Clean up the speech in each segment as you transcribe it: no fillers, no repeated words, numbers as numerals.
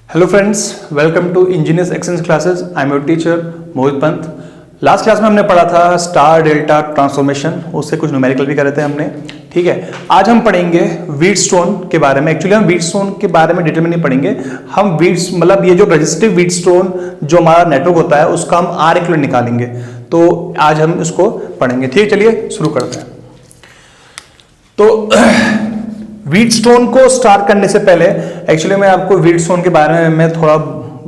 Hello friends, welcome to engineers essence classes. I am your teacher Mohit Pant. Last class में हमने पढ़ा था star delta transformation, उससे कुछ न्यूमेरिकल भी करे थे हमने। ठीक है, आज हम पढ़ेंगे व्हीटस्टोन के बारे में। एक्चुअली हम व्हीटस्टोन के बारे में डिटेल में नहीं पढ़ेंगे, हम व्हीट्स मतलब ये जो रजिस्टिव व्हीटस्टोन जो हमारा नेटवर्क होता है उसका हम आर इक्विवेलेंट निकालेंगे, तो आज हम इसको पढ़ेंगे। ठीक है, चलिए शुरू करते हैं। तो व्हीटस्टोन को स्टार्ट करने से पहले एक्चुअली मैं आपको व्हीटस्टोन के बारे में मैं थोड़ा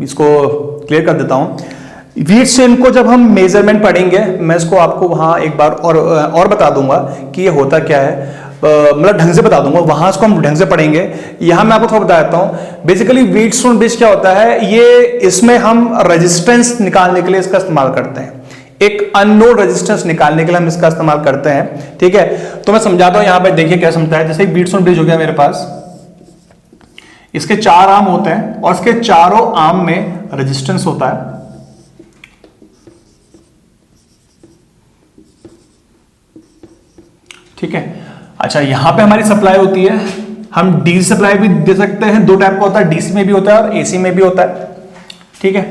इसको क्लियर कर देता हूं। व्हीटस्टोन को जब हम मेजरमेंट पढ़ेंगे, मैं इसको आपको वहां एक बार और बता दूंगा कि ये होता क्या है, मतलब ढंग से बता दूंगा, वहां इसको हम ढंग से पढ़ेंगे। यहां मैं आपको थोड़ा बता देता हूं। बेसिकली व्हीटस्टोन ब्रिज क्या होता है, ये इसमें हम रेजिस्टेंस निकालने के लिए इसका इस्तेमाल करते हैं। एक अननोन रेजिस्टेंस निकालने के लिए हम इसका इस्तेमाल करते हैं। ठीक है, तो मैं समझाता हूं। यहां पे देखिए क्या समझता है। जैसे एक व्हीटस्टोन ब्रिज हो गया मेरे पास, इसके 4 आर्म होते हैं और इसके चारों आर्म में रेजिस्टेंस होता है। ठीक है, अच्छा यहां पे हमारी सप्लाई होती है। हम डीसी सप्लाई भी दे सकते हैं, 2 टाइप का होता है, डीसी में भी होता है और एसी में भी होता है। ठीक है,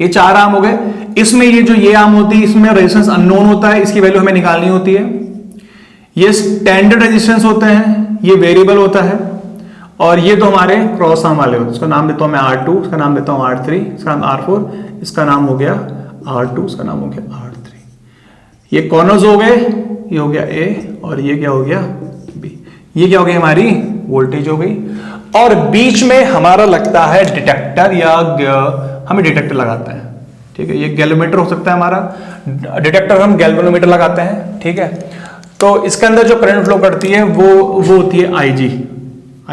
ये 4 आर्म हो गए। इसमें ये आर्म होती है, इसमें रेजिस्टेंस अननोन होता है, इसकी वैल्यू हमें निकालनी होती है। ये स्टैंडर्ड रेजिस्टेंस होते हैं, ये वेरिएबल होता है। और ये तो हमारे क्रॉस आर्म वाले होते हैं। इसका नाम देता हूं मैं R2, इसका नाम देता हूं R3, इसका नाम R4, इसका नाम हो गया R2, इसका नाम हो गया R3। ये कॉर्नर्स हो गए, ये हो गया A और ये क्या हो गया B। ये क्या हो गई, हमारी वोल्टेज हो गई। और बीच में हमारा लगता है डिटेक्टर, या हमें डिटेक्टर लगाते हैं। ठीक है, ये गैल्वेनोमीटर हो सकता है हमारा डिटेक्टर, हम गैल्वेनोमीटर लगाते हैं। ठीक है, तो इसके अंदर जो करंट फ्लो करती है वो होती है IG,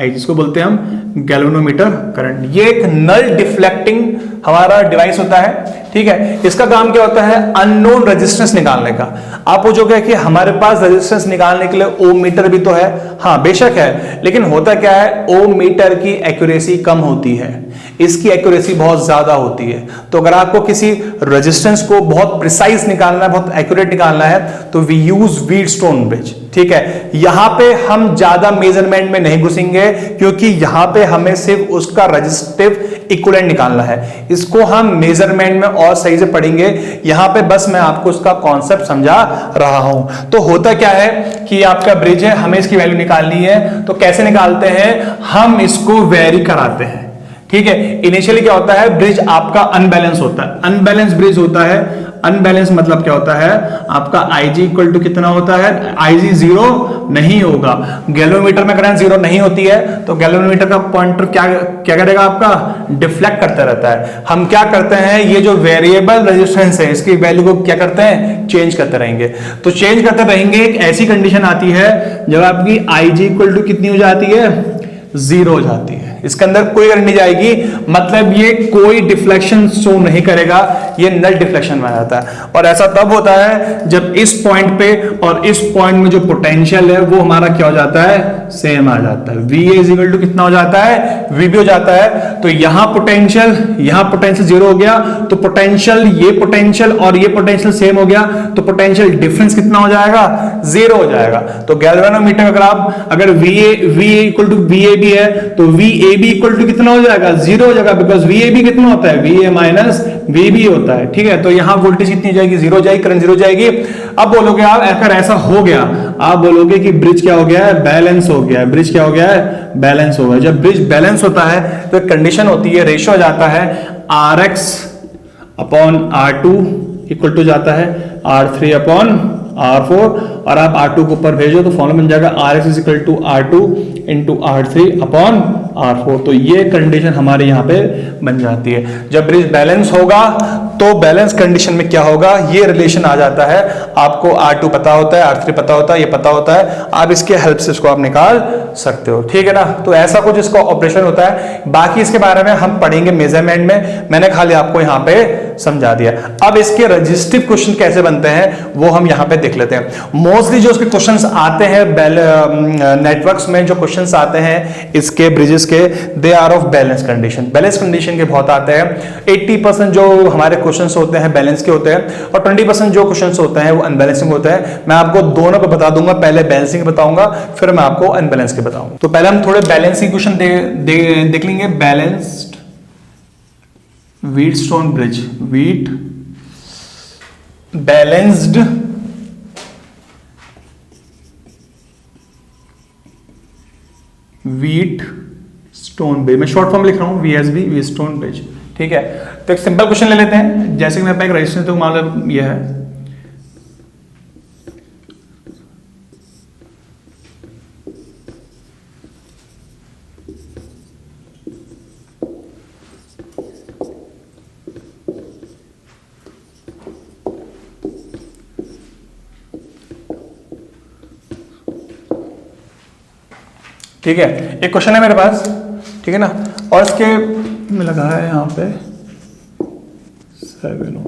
इसको बोलते हैं हम गैल्वेनोमीटर करंट। ये एक नल डिफ्लेक्टिंग हमारा डिवाइस होता है। ठीक है, इसका काम क्या होता है, अननोन रेजिस्टेंस निकालने का। आप पूछोगे कि हमारे पास रेजिस्टेंस निकालने के लिए ओम मीटर भी तो है। हाँ बेशक है, लेकिन होता क्या है, ओम मीटर की एक्यूरेसी कम होती है, इसकी एक्यूरेसी बहुत ज्यादा होती है। तो अगर आपको किसी रेजिस्टेंस को बहुत प्रिसाइज निकालना है, बहुत एक्यूरेट निकालना है, तो वी यूज व्हीटस्टोन ब्रिज। ठीक है, यहां पे हम ज्यादा मेजरमेंट में नहीं घुसेंगे, क्योंकि यहां पे हमें सिर्फ उसका रेजिस्टिव इक्विवेलेंट निकालना है। इसको हम मेजरमेंट में और सही से पढ़ेंगे। यहां पे बस मैं आपको इसका कॉन्सेप्ट समझा रहा हूं। तो होता क्या है कि आपका ब्रिज है, हमें इसकी वैल्यू निकालनी है। तो कैसे निकालते हैं, हम इसको वेरी कराते हैं। ठीक है, इनिशियली क्या होता है, ब्रिज आपका अनबैलेंस होता है, अनबैलेंस ब्रिज होता है। अनबैलेंस मतलब क्या होता है, आपका IG इक्वल टू कितना होता है, IG 0 नहीं होगा। गैल्वेनोमीटर में करंट 0 नहीं होती है, तो गैल्वेनोमीटर का पॉइंटर क्या करेगा, आपका डिफ्लेक्ट करता रहता है। हम क्या करते हैं, ये जो वेरिएबल रेजिस्टेंस है, इसकी वैल्यू को क्या करते हैं, चेंज करते रहेंगे। तो चेंज करते रहेंगे, एक ऐसी कंडीशन आती है जब आपकी IG इक्वल टू कितनी हो जाती है, 0 हो जाती है। इसके अंदर कोई करंट नहीं जाएगी, मतलब ये कोई डिफ्लेक्शन शो नहीं करेगा, ये नल डिफ्लेक्शन में आ जाता है। और ऐसा तब होता है जब इस पॉइंट पे और इस पॉइंट में जो पोटेंशियल है वो हमारा क्या हो जाता है, सेम आ जाता है। VA इज इक्वल टू कितना हो जाता है, VB हो जाता है। तो यहां पोटेंशियल 0 हो गया, तो पोटेंशियल ये पोटेंशियल और ये पोटेंशियल सेम हो गया, तो पोटेंशियल डिफरेंस कितना हो जाएगा, 0 हो जाएगा। तो गैल्वेनोमीटर अगर VA इक्वल टू VAB है, तो VAB इक्वल टू कितना हो जाएगा, 0 हो जाएगा, बिकॉज VAB कितना होता है, VA माइनस VB होता है। ठीक है, तो यहां वोल्टेज कितनी जाएगी, 0 जाएगी, करंट 0 जाएगी। अब बोलोगे आप, अगर ऐसा हो गया, आप बोलोगे कि ब्रिज क्या हो गया है, बैलेंस हो गया है। ब्रिज क्या हो गया है, बैलेंस हो गया। जब ब्रिज बैलेंस होता है तो कंडीशन होती है, रेशियो हो जाता है RX upon R2 equal to जाता है R3 अपॉन R4, और आप R2 को ऊपर भेजो तो फॉर्मूला बन जाएगा RX is equal to R2 into R3 upon R4। तो ये कंडीशन हमारे यहाँ पे बन जाती है। जब ब्रिज बैलेंस होगा तो बैलेंस कंडीशन में क्या होगा, ये रिलेशन आ जाता है। आपको R2 पता होता है, R3 पता होता है, ये पता होता है, आप इसके हेल्प से इसको आप निकाल सकते हो। ठीक है ना, तो ऐसा कुछ इसका ऑपरेशन होता है। बाकी इसके बारे में हम पढ़ेंगे मेजरमेंट में, मैंने खाली आपको यहाँ पे समझा दिया। अब इसके रजिस्टिव क्वेश्चन कैसे बनते हैं वो हम यहां पे देख लेते हैं। मोस्टली जो इसके क्वेश्चंस आते हैं नेटवर्क्स में, जो क्वेश्चंस आते हैं इसके ब्रिजेस के, they are of balance condition. Balance condition के बहुत आते हैं। 80% जो हमारे क्वेश्चंस होते हैं बैलेंस के होते हैं, और 20% जो क्वेश्चंस होते हैं वो अनबैलेंसिंग होते हैं। मैं आपको दोनों पे बता दूंगा, पहले बैलेंसिंग बताऊंगा फिर मैं आपको अनबैलेंस के बताऊंगा। तो पहले हम थोड़े बैलेंसिंग क्वेश्चन देख लेंगे। Balanced Wheatstone bridge, wheat balanced wheat stone bridge, मैं शॉर्ट फॉर्म लिख रहा हूं वीएसबी, व्हीटस्टोन ब्रिज। ठीक है, तो एक सिंपल क्वेश्चन ले लेते हैं। जैसे कि मेरे पास एक रजिस्टर, तो मतलब यह है ठीक है, एक क्वेश्चन है मेरे पास, ठीक है ना, और इसके में लगा है यहां पे 7।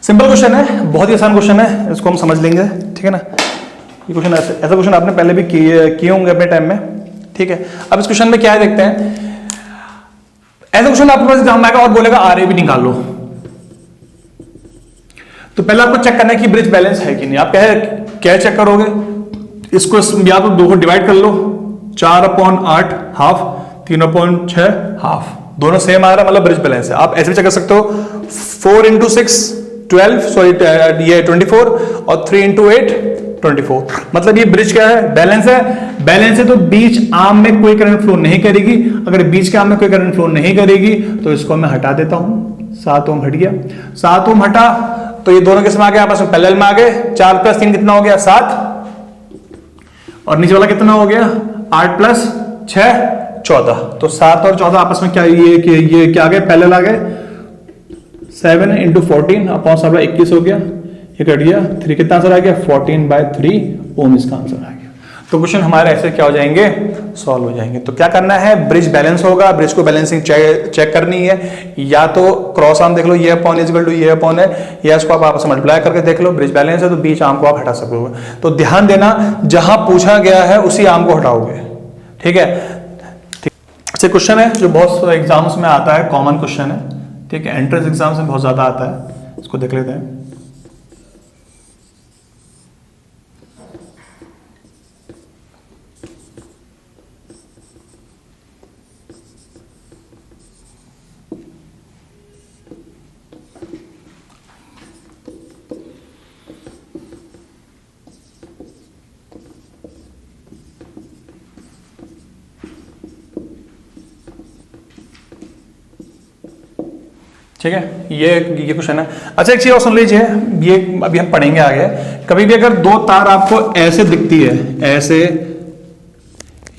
सिंपल क्वेश्चन है, बहुत ही आसान क्वेश्चन है, इसको हम समझ लेंगे। ठीक है ना, ये क्वेश्चन ऐसा क्वेश्चन आपने पहले भी किए होंगे अपने टाइम में। ठीक है, अब इस क्वेश्चन में क्या है देखते हैं। ऐसा क्वेश्चन आपके पास एग्जाम में आएगा और बोलेगा आरए भी निकाल लो। तो पहले आपको चेक करना है कि ब्रिज बैलेंस है कि नहीं। आप क्या चेक करोगे, इसको या तो दो को डिवाइड कर लो, 4/8 हाफ, 3/6 हाफ, दोनों सेम आ रहा है, मतलब ब्रिज बैलेंस है। आप ऐसे भी चेक कर सकते हो, 4 × 6 12, सॉरी ये 24, और 3 × 8 24, मतलब ये ब्रिज क्या है, बैलेंस है। बैलेंस है तो बीच आर्म में कोई करंट फ्लो नहीं करेगी। अगर बीच के आर्म में कोई करंट फ्लो नहीं करेगी तो इसको मैं हटा देता हूं। 7 ओम हट गया, 7 ओम हटा तो ये दोनों किसमें आ गए, आपस में पैरेलल में आ गए। 4 + 3 कितना हो गया, 7, और नीचे वाला कितना हो गया, 8 + 6 14। तो 7 और 14 आपस में क्या ये क्या आ गए, पैरेलल आ गए। 7 × 14 अपॉन 21 हो गया, ये कट गया। 3 कितना आंसर आ गया, 14/3 ओम इसका आंसर आ गया। तो क्वेश्चन हमारे ऐसे क्या हो जाएंगे, सॉल्व हो जाएंगे। तो क्या करना है, ब्रिज बैलेंस होगा, ब्रिज को बैलेंसिंग चेक करनी है। या तो क्रॉस आर्म देख लो, ये अपॉन इक्वल टू ये अपॉन है, या इसको आप आपस में मल्टीप्लाई करके देख लो। ब्रिज बैलेंस है तो बीच आर्म को आप हटा सकोगे। तो ध्यान देना, जहां पूछा गया है उसी आर्म को हटाओगे। ठीक है, अच्छा क्वेश्चन है जो बहुत एग्जाम्स में आता है, कॉमन क्वेश्चन है। ठीक है, एंट्रेंस एग्जाम्स में बहुत ज्यादा आता है, इसको देख लेते हैं। ठीक है, ये क्वेश्चन है। अच्छा एक चीज और सुन लीजिए, ये अभी हम पढ़ेंगे आगे। कभी भी अगर दो तार आपको ऐसे दिखती है, ऐसे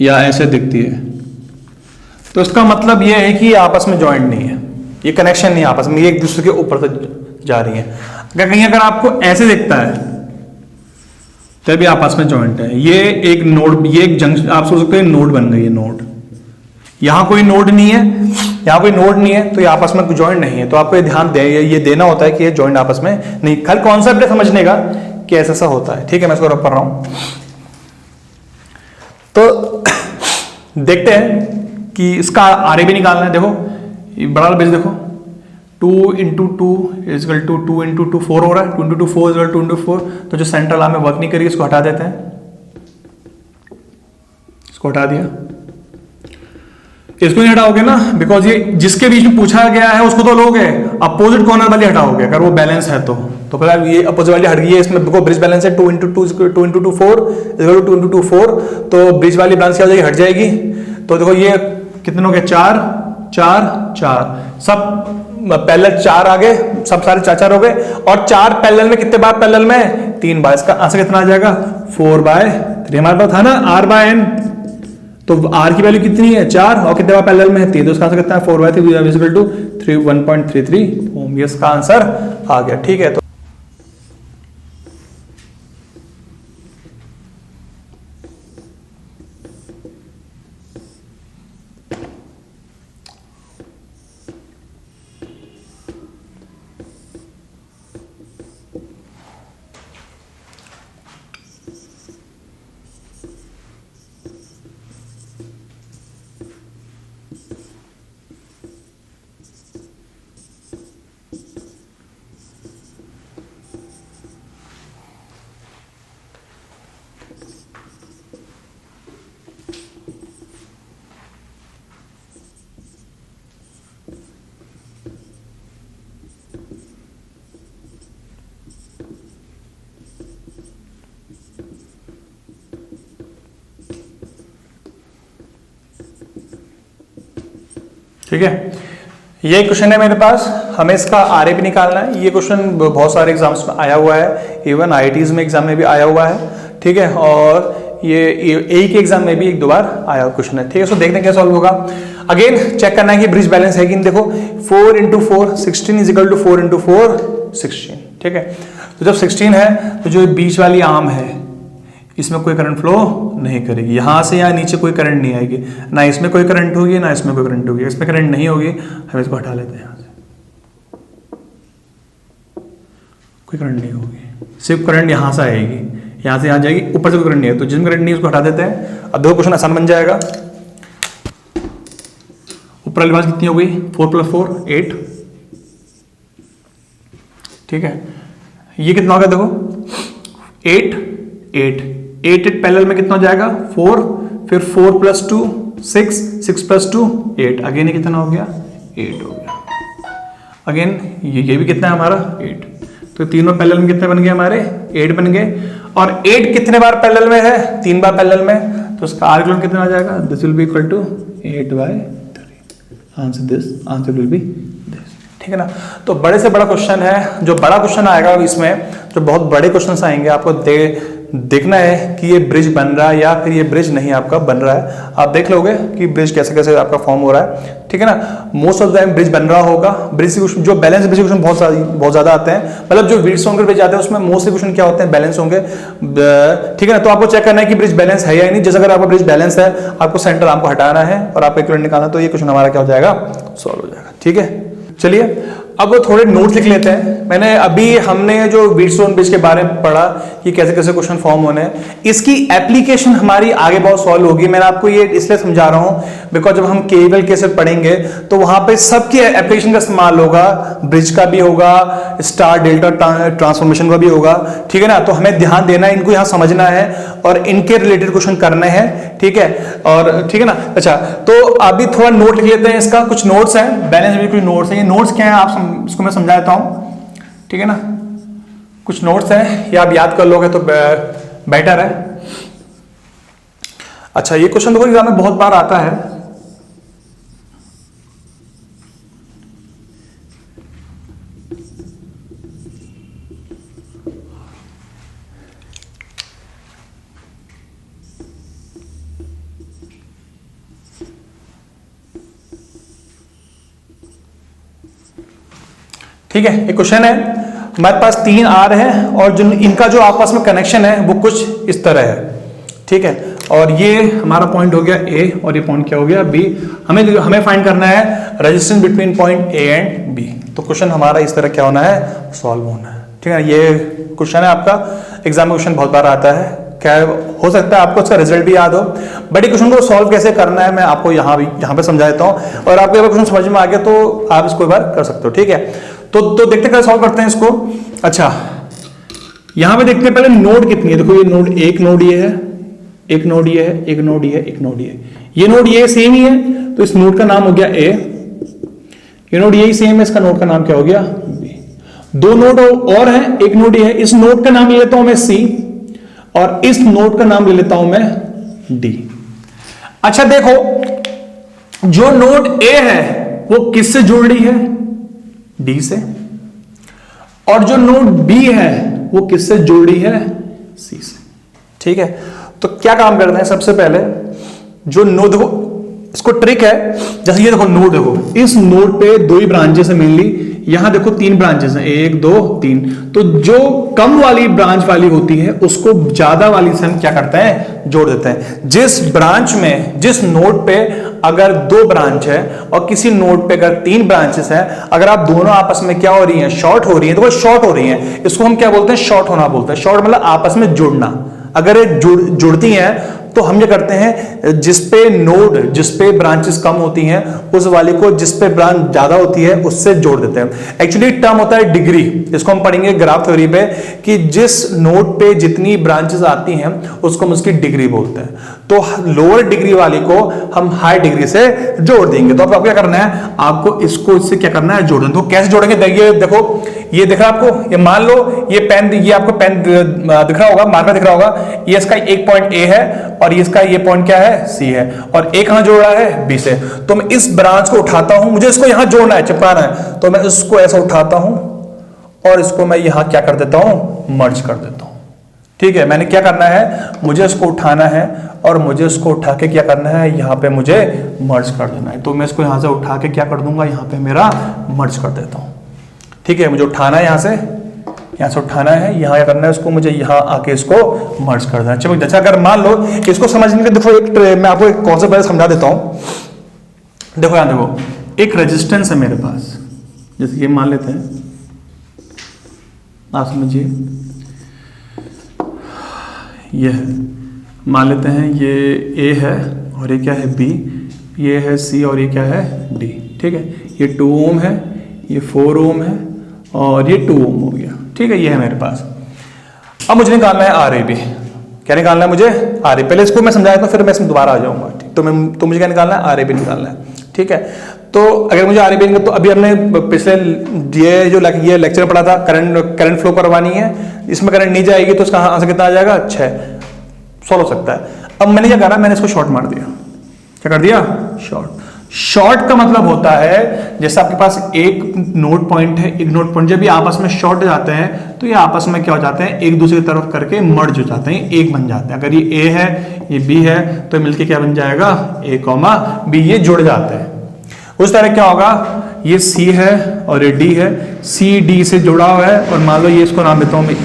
या ऐसे दिखती है, तो इसका मतलब ये है कि आपस में जॉइंट नहीं है, ये कनेक्शन नहीं है आपस में, ये एक दूसरे के ऊपर से जा रही है। अगर कहीं अगर आपको ऐसे दिखता है तभी आपस में जॉइंट है। ये एक नोड, ये एक जंक्शन, आप सोच सकते हैं नोड बन गई है, नोड। यहां कोई नोड नहीं है, यहां कोई नोड नहीं है, तो ये आपस में जॉइंट नहीं है। तो आपको ये ध्यान ये देना होता है कि ये जॉइंट आपस में नहीं। खाली कॉन्सेप्ट है समझने का कि ऐसा सा होता है। ठीक है, मैं इसको रब कर रहा हूं। तो देखते हैं कि इसका आरए भी निकालना है। देखो ये बड़ा वाला बेस देखो, 2 × 2 = 2 × 2 4 हो रहा है, 2 × 2 4 = 2 × 4। तो जो सेंट्रल आर्म में वर्क नहीं करेगी इसको हटा देते हैं, इसको हटा दिया। इसको नहीं हटाओगे ना, बिकॉज ये जिसके बीच में पूछा गया है उसको तो लोगे, अपोजिट कॉर्नर वाली हटाओगे अगर वो बैलेंस है तो फिर ये अपोजिट वाली हट गई है। इसमें ब्रिज बैलेंस है, 2 × 2 = 2 × 2 4 = 2 × 2 4। तो ब्रिज वाली ब्रांच क्या हो जाएगी, हट जाएगी। तो देखो ये कितने हो गए, 4 4 4, सब पैरेलल 4 आ गए, सब सारे 4 4 हो गए। और 4 पैरेलल में कितने बार पैरेलल में, 3 बार। इसका आंसर कितना आ जाएगा, 4/3। हमारे पास था ना R/n, तो R की वैल्यू कितनी है, 4, और कितने बार पैरेलल में है, 3। तो इसका आंसर कितना है, 4/3 = 1.33 ओम। ये इसका आंसर आ गया। ठीक है, तो ठीक है, ये क्वेश्चन है मेरे पास, हमें इसका आरए भी निकालना है। ये क्वेश्चन बहुत सारे एग्जाम्स में आया हुआ है, इवन आईआईटीज में एग्जाम में भी आया हुआ है, ठीक है, और ये ए के एग्जाम में भी एक दो बार आया क्वेश्चन है, ठीक है। सो देखते हैं क्या सॉल्व होगा। अगेन चेक करना है कि ब्रिज बैलेंस है कि नहीं। देखो 4 × 4 16 इज इक्वल टू 4 × 4 16, ठीक है। तो जब 16 है तो जो बीच वाली आर्म है इसमें कोई करंट फ्लो नहीं करेगी, यहां से यहाँ नीचे कोई करंट नहीं आएगी, ना इसमें कोई करंट होगी ना इसमें कोई करंट होगी। इसमें करंट नहीं होगी, हम इसको हटा लेते हैं, यहां से कोई करंट नहीं होगी, सिर्फ करंट यहां से आएगी, यहां से यहां जाएगी, ऊपर से कोई करंट नहीं है, तो जिसमें करंट नहीं है उसको हटा देते हैं। अब दो क्वेश्चन आसान बन जाएगा। ऊपर वाली बात कितनी हो गई, 4 + 4 8, ठीक है। ये कितना होगा देखो 8 8 8 8 पैरेलल में कितना हो जाएगा 4, फिर 4 + 2 6 6 + 2 8, अगेन ये कितना हो गया 8 हो गया। अगेन ये भी कितना है हमारा 8, तो तीनों पैरेलल में कितने बन गए हमारे 8 बन गए। और 8 कितने बार पैरेलल में है, 3 बार पैरेलल में, तो उसका आर्गुमेंट कितना आ जाएगा, this will be equal to 8/3। Answer will be this, ठीक है ना। तो बड़े से बड़ा क्वेश्चन है, जो बड़ा क्वेश्चन आएगा इसमें, जो बहुत बड़े क्वेश्चन आएंगे, आपको देखना है कि ये ब्रिज बन रहा है या फिर ये ब्रिज नहीं आपका बन रहा है। आप देख लोगे कि ब्रिज कैसे कैसे आपका फॉर्म हो रहा है, ठीक है ना। Most of the time bridge बन रहा होगा। ब्रिज जो बैलेंस ब्रिज क्वेश्चन बहुत ज्यादा आते हैं, मतलब जो वीड्स होंगे ब्रिज आते हैं उसमें मोस्टली क्वेश्चन क्या होते हैं, बैलेंस होंगे, ठीक है ना। तो आपको चेक करना है कि ब्रिज बैलेंस है या नहीं। जैसे अगर आपका ब्रिज बैलेंस है, आपको सेंटर आपको हटाना है और आपको इक्विवेलेंट निकालना, तो ये क्वेश्चन हमारा क्या हो जाएगा, सॉल्व हो जाएगा, ठीक है। चलिए अब थोड़े नोट्स लिख लेते हैं। मैंने अभी हमने जो व्हीटस्टोन ब्रिज के बारे में पढ़ा कि कैसे कैसे क्वेश्चन फॉर्म होने हैं, इसकी एप्लीकेशन हमारी आगे बहुत सॉल्व होगी। मैंने आपको ये इसलिए समझा रहा हूं बिकॉज जब हम केबल केसे पढ़ेंगे तो वहां पे सबकी एप्लीकेशन का इस्तेमाल होगा, ब्रिज का भी होगा, स्टार डेल्टा ट्रांसफॉर्मेशन का भी होगा, ठीक है ना। तो हमें ध्यान देना है, इनको यहां समझना है और इनके रिलेटेड क्वेश्चन करने हैं, ठीक है। और ठीक है ना। अच्छा, तो अभी थोड़ा नोट लिख लेते हैं। इसका कुछ नोट्स हैं, बैलेंस में कुछ नोट्स हैं। ये नोट्स क्या है आप इसको मैं समझा देता हूं, ठीक है ना। कुछ नोट्स हैं, ये आप याद कर लोगे तो बेटर है। अच्छा, ये क्वेश्चन देखो एग्जाम में बहुत बार आता है। ठीक है, एक क्वेश्चन है, हमारे पास 3 आर है और जो इनका जो आपस में कनेक्शन है वो कुछ इस तरह है, ठीक है। और ये हमारा पॉइंट हो गया ए और ये पॉइंट क्या हो गया बी। हमें फाइंड करना है resistance between point a and b. तो क्वेश्चन हमारा इस तरह क्या होना है, सॉल्व होना है, ठीक है। ये क्वेश्चन है आपका, एग्जाम में क्वेश्चन बहुत बार आता है। क्या हो सकता है आपको इसका रिजल्ट भी याद हो, बट क्वेश्चन को सॉल्व कैसे करना है मैं आपको यहाँ पे समझा देता हूँ। और आपको अगर क्वेश्चन समझ में आ गया तो आप इसको एक बार कर सकते हो, ठीक है। तो देखते कैसे सॉल्व करते हैं इसको। अच्छा, यहां पे देखते हैं पहले नोड कितनी है। देखो ये नोड, एक नोड ये है, एक नोड ये है, एक नोड ये है, एक नोड ये नोड ये सेम ही है, तो इस नोड का नाम हो गया ए। ये नोड यही सेम है, इसका नोड का नाम क्या हो गया बी। 2 नोड और हैं, एक नोड ये है, इस नोड का नाम ले लेता हूं मैं सी और इस नोड का नाम ले लेता हूं मैं डी। अच्छा देखो, जो नोड ए है वो किससे जुड़ रही है, डी से, और जो नोड बी है वो किससे जुड़ रही है, सी से, ठीक है। तो क्या काम करते हैं, सबसे पहले जो नोड, देखो इसको ट्रिक है, जैसे ये देखो नोड, देखो इस नोड पे 2 ही ब्रांचेस है मेनली, यहां देखो 3 ब्रांचेस हैं, 1 2 3। तो जो कम वाली ब्रांच वाली होती है उसको ज्यादा वाली से हम क्या करते हैं, जोड़ देते हैं। जिस ब्रांच में, जिस नोड पे अगर 2 ब्रांच है और किसी नोड पे अगर 3 ब्रांचेस है, अगर आप दोनों आपस में क्या हो रही हैं, शॉर्ट हो रही है, तो वो शॉर्ट हो रही है, इसको हम क्या बोलते हैं, शॉर्ट होना बोलते हैं। शॉर्ट मतलब आपस में जुड़ना। अगर ये जुड़ती हैं तो हम ये करते हैं, जिसपे नोड, जिसपे ब्रांचेस कम होती हैं उस वाले को जिसपे ब्रांच ज्यादा होती है उससे जोड़ देते हैं। एक्चुअली टर्म होता है डिग्री, इसको हम पढ़ेंगे ग्राफ थ्योरी पे कि जिस नोड पे जितनी ब्रांचेस आती हैं उसको हम उसकी डिग्री बोलते हैं। तो लोअर डिग्री वाली को हम हाई डिग्री से जोड़ देंगे। तो आपको क्या करना है, आपको इसको इससे क्या करना है, जोड़ना। तो कैसे जोड़ेंगे, देखिए देखो ये दिख रहा है आपको, ये मान लो ये पेन, ये आपको पेन दिख रहा होगा, मार्कर दिख रहा होगा, ये इसका एक पॉइंट ए है और इसका ये पॉइंट क्या है, सी है, और ए कहां जोड़ रहा है, बी से। तो मैं इस ब्रांच को उठाता हूं, मुझे इसको यहां जोड़ना है, चिपकाना है, तो मैं इसको ऐसा उठाता हूं और इसको मैं यहां क्या कर देता हूं, मर्ज कर देता हूं। ठीक है, मैंने क्या करना है, मुझे इसको उठाना है और मुझे इसको उठा के क्या करना है, यहाँ पे मुझे मर्ज कर देना है। तो मैं इसको यहाँ से उठा के क्या कर दूंगा, यहाँ पे मेरा मर्ज कर देता हूँ। ठीक है, मुझे उठाना है, यहाँ से उठाना है, यहाँ क्या करना है, इसको मुझे यहाँ आके इसको मर्ज कर देना है। चलो जैसा अगर मान लो इसको समझने के, देखो एक मैं आपको एक कॉन्सेप्ट पहले समझा देता हूँ। देखो यहाँ देखो, एक रेजिस्टेंस है मेरे पास, जैसे ये मान लेते हैं, आप समझिए ये है, मान लेते हैं ये ए है और ये क्या है, बी, ये है सी और ये क्या है, डी। ठीक है, ये 2 ओम है, ये 4 ओम है और ये 2 ओम हो गया। ठीक है, ये है मेरे पास। अब मुझे निकालना है आर ए बी। क्या निकालना है मुझे, आर ए। पहले इसको मैं समझाया था, फिर मैं इसमें दोबारा आ जाऊंगा। ठीक, तो मुझे क्या निकालना है, आर ए बी निकालना है। ठीक है, तो अगर मुझे आर ए बी, तो अभी हमने पिछले ये जो ये लेक्चर पढ़ा था, करंट फ्लो करवानी है, इसमें करंट नहीं जाएगी तो इसका आंसर कितना आ जाएगा, 6, सॉल्व हो सकता है। अब मैंने क्या करा, मैंने इसको शॉर्ट मार दिया। क्या कर दिया, शॉर्ट का मतलब होता है जैसे आपके पास एक नोड पॉइंट है, एक नोड पॉइंट, जब ये आपस में शॉर्ट हो जाते हैं तो ये आपस में क्या हो जाते हैं, एक दूसरे की तरफ करके मर्ज हो जाते हैं, एक बन जाते हैं। अगर ये ए है, ये बी है, तो मिलके क्या बन जाएगा, ए कॉमा बी, ये जुड़ जाते हैं। उस तरह क्या होगा, ये सी है और ये डी है, सी डी से जुड़ा हुआ है, और मान लो ये इसको नाम देता हूं मैं ई।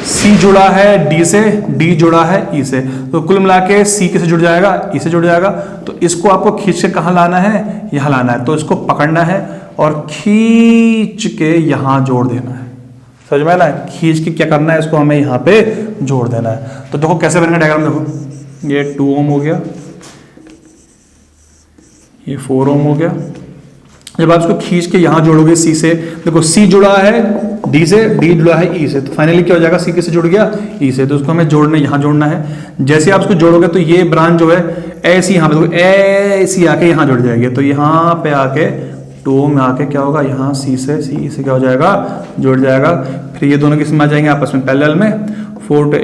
सी जुड़ा है डी से, डी जुड़ा है ई से, तो कुल मिला के सी किसे जुड़ जाएगा, ई से जुड़ जाएगा। तो इसको आपको खींच के कहां लाना है, यहां लाना है। तो इसको पकड़ना है और खींच के यहां जोड़ देना है। समझ में ना, खींच के क्या करना है, इसको हमें यहां पे जोड़ देना है। तो देखो कैसे बनेगा डायग्राम, देखो ये 2 ओम हो गया, ये 4 ओम हो गया। जब आप इसको खींच के यहां जोड़ोगे सी से, देखो सी जुड़ा है डी से, डी जुड़ा है ई से, तो फाइनली क्या हो जाएगा, सी किससे जुड़ गया, ई से। तो उसको हमें जोड़ना, यहां जोड़ना है। जैसे आप इसको जोड़ोगे तो ये ब्रांच जो है ऐसी यहां पे, देखो ऐसी आके यहां जुड़ जाएगी। तो यहां पे आके 2 में आके क्या होगा, यहाँ सी से क्या हो जाएगा, जुड़ जाएगा। फिर ये दोनों किस में आ जाएंगे, आपस में पैरेलल में, 4 to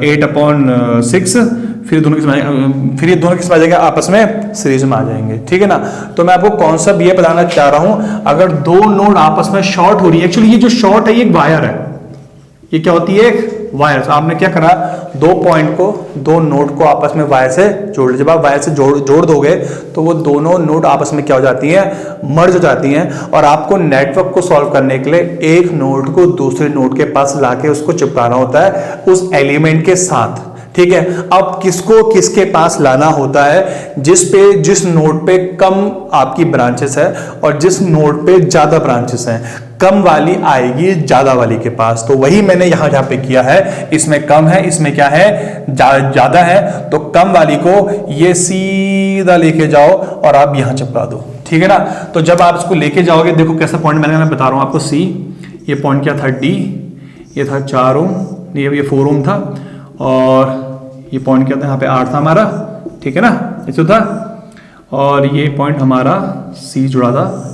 8/6। फिर ये दोनों किस में आ जाएंगे, आपस में सीरीज में आ जाएंगे। ठीक है ना। तो मैं आपको कॉन्सेप्ट ये बताना चाह रहा हूं, अगर 2 नोड आपस में शॉर्ट हो रही है, एक्चुअली ये जो शॉर्ट है ये एक वायर है, ये क्या होती है, एक वायर। तो आपने क्या करा, 2 पॉइंट को, 2 नोड को आपस में वायर से जोड़, जब आप वायर से जोड़ दोगे तो वो दोनों नोड आपस में क्या हो जाती हैं, मर्ज हो जाती हैं। और आपको नेटवर्क को सॉल्व करने के लिए एक नोड को दूसरे नोड के पास लाके उसको चिपकाना होता है उस एलिमेंट के साथ। ठीक है, अब किसको किसके पास लाना होता है, जिस नोड पे कम आपकी ब्रांचेस है और जिस नोड पे ज्यादा ब्रांचेस हैं, कम वाली आएगी ज्यादा वाली के पास। तो वही मैंने यहां पे किया है, इसमें कम है, इसमें क्या है, ज्यादा है। तो कम वाली को ये सीधा लेके जाओ और आप यहां चिपका दो। ठीक है ना। तो जब आप इसको लेके जाओगे, देखो कैसा पॉइंट मैं बता रहा हूं आपको, सी, ये पॉइंट क्या था, डी, ये था 4 ओम, ये 4 ओम था, और ये पॉइंट क्या था, यहाँ पे 8 था हमारा। ठीक है ना, ऐसे था। और ये पॉइंट हमारा सी जुड़ा था।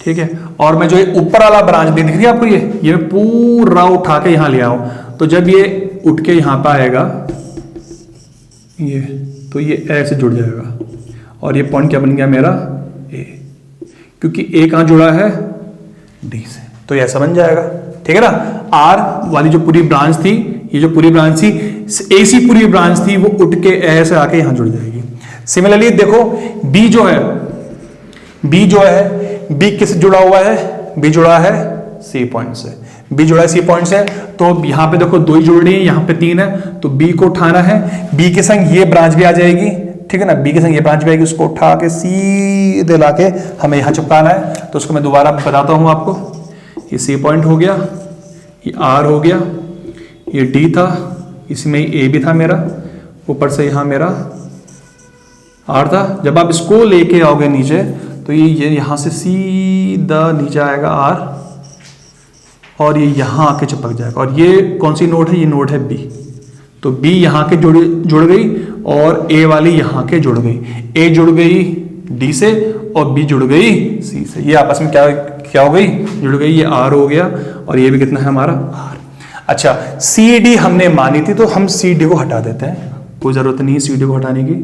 ठीक है, और मैं जो ऊपर वाला ब्रांच दिख रही है आपको, ये पूरा उठा के यहां ले आओ। तो जब ये उठ के यहां पे आएगा, ये तो ये ऐसे जुड़ जाएगा, और ये पॉइंट क्या बन गया मेरा, ए, क्योंकि ए कहां जुड़ा है, डी से, तो ये ऐसा बन जाएगा। ठीक है ना। आर वाली जो पूरी ब्रांच थी, ये जो पूरी ब्रांच थी, एसी पूरी ब्रांच थी, वो उठ के ऐसे आके यहां जुड़ जाएगी। सिमिलरली देखो बी जो है, बी किससे जुड़ा हुआ है, बी जुड़ा है सी पॉइंट से, बी जुड़ा है सी पॉइंट से। तो यहां पे देखो 2 ही जुड़ रही है, यहां पे 3 है, तो बी को उठाना है, बी के संग ये ब्रांच भी आ जाएगी। ठीक है ना, बी के संग ये ब्रांच भी आएगी, उसको उठा के सीधे लाके हमें यहां चिपकाना है। तो उसको मैं दोबारा बताता हूं आपको, ये सी पॉइंट हो गया, ये आर हो गया, ये डी था, इसमें ए भी था मेरा, ऊपर से यहां मेरा आर था। जब आप इसको लेके आओगे नीचे, तो ये यहां से सीधा नीचे आएगा आर, और ये यहां आके चिपक जाएगा। और ये कौन सी नोड है, ये नोड है बी। तो बी यहां के जुड़ गई, और ए वाली यहां के जुड़ गई, ए जुड़ गई डी से और बी जुड़ गई सी से। ये आपस में क्या क्या हो गई, जुड़ गई, ये आर हो गया और ये भी कितना है हमारा आर। अच्छा सी डी हमने मानी थी तो हम सी डी को हटा देते हैं, कोई जरूरत नहीं है सी डी को हटाने की,